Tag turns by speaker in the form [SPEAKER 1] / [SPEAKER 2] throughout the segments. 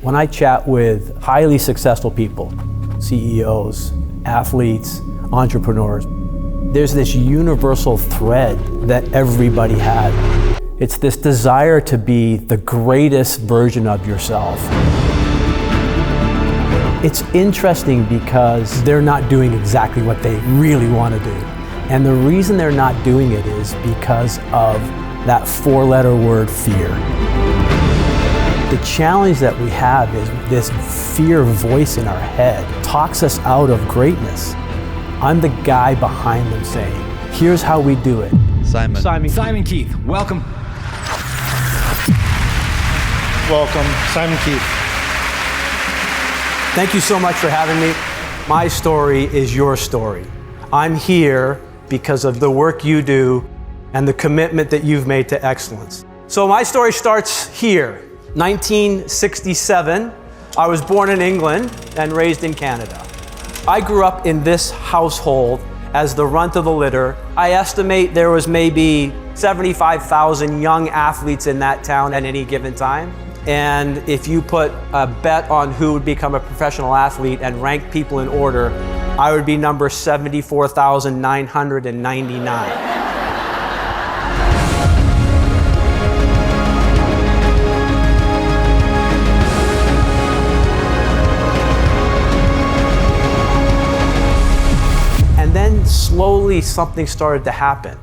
[SPEAKER 1] When I chat with highly successful people, CEOs, athletes, entrepreneurs, there's this universal thread that everybody had. It's this desire to be the greatest version of yourself. It's interesting because they're not doing exactly what they really want to do. And the reason they're not doing it is because of that four-letter word, fear. The challenge that we have is this fear voice in our head talks us out of greatness. I'm the guy behind them saying, here's how we do it.
[SPEAKER 2] Simon Keith, welcome.
[SPEAKER 3] Welcome, Simon Keith.
[SPEAKER 1] Thank you so much for having me. My story is your story. I'm here because of the work you do and the commitment that you've made to excellence. So my story starts here. 1967, I was born in England and raised in Canada. I grew up in this household as the runt of the litter. I estimate there was maybe 75,000 young athletes in that town at any given time. And if you put a bet on who would become a professional athlete and rank people in order, I would be number 74,999. Slowly something started to happen.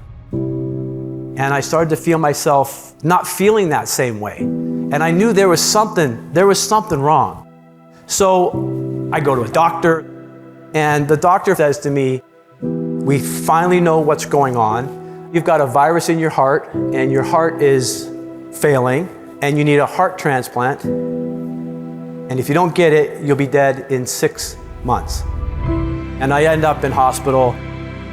[SPEAKER 1] And I started to feel myself not feeling that same way. And I knew there was something wrong. So I go to a doctor, and the doctor says to me, we finally know what's going on. You've got a virus in your heart, and your heart is failing, and you need a heart transplant. And if you don't get it, you'll be dead in 6 months. And I end up in hospital.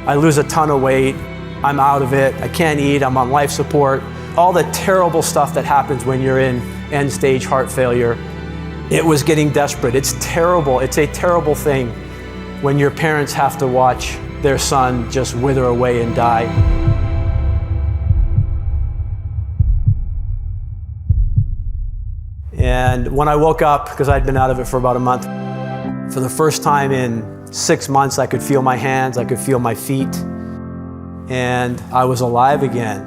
[SPEAKER 1] I lose a ton of weight, I'm out of it, I can't eat, I'm on life support, all the terrible stuff that happens when you're in end-stage heart failure. It was getting desperate. It's terrible. It's a terrible thing when your parents have to watch their son just wither away and die. And when I woke up, because I'd been out of it for about a month, for the first time in 6 months, I could feel my hands, I could feel my feet, and I was alive again.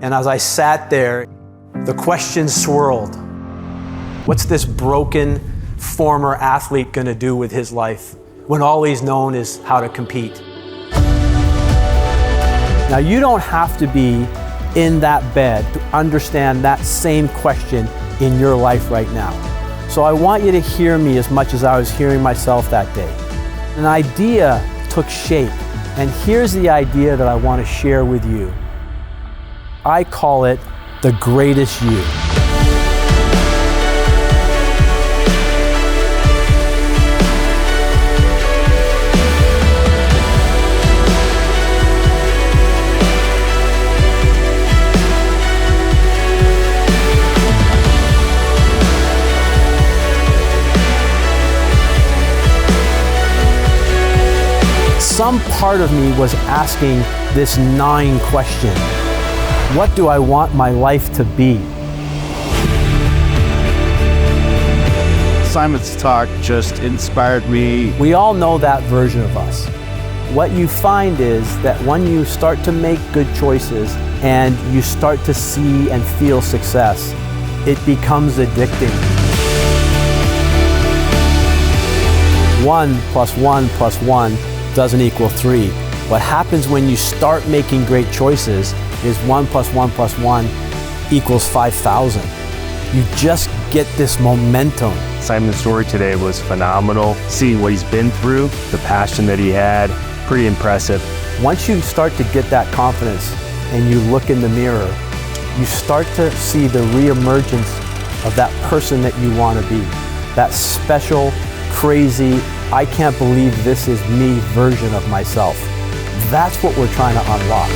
[SPEAKER 1] And as I sat there, the questions swirled. What's this broken former athlete gonna do with his life when all he's known is how to compete? Now, you don't have to be in that bed to understand that same question in your life right now. So I want you to hear me as much as I was hearing myself that day. An idea took shape, and here's the idea that I want to share with you. I call it the greatest you. Some part of me was asking this gnawing question. What do I want my life to be?
[SPEAKER 4] Simon's talk just inspired me.
[SPEAKER 1] We all know that version of us. What you find is that when you start to make good choices and you start to see and feel success, it becomes addicting. 1 + 1 + 1 doesn't equal 3. What happens when you start making great choices is 1 + 1 + 1 equals 5,000. You just get this momentum.
[SPEAKER 5] Simon's story today was phenomenal. Seeing what he's been through, the passion that he had, pretty impressive.
[SPEAKER 1] Once you start to get that confidence and you look in the mirror, you start to see the reemergence of that person that you want to be. That special, crazy, I can't believe this is me version of myself. That's what we're trying to unlock.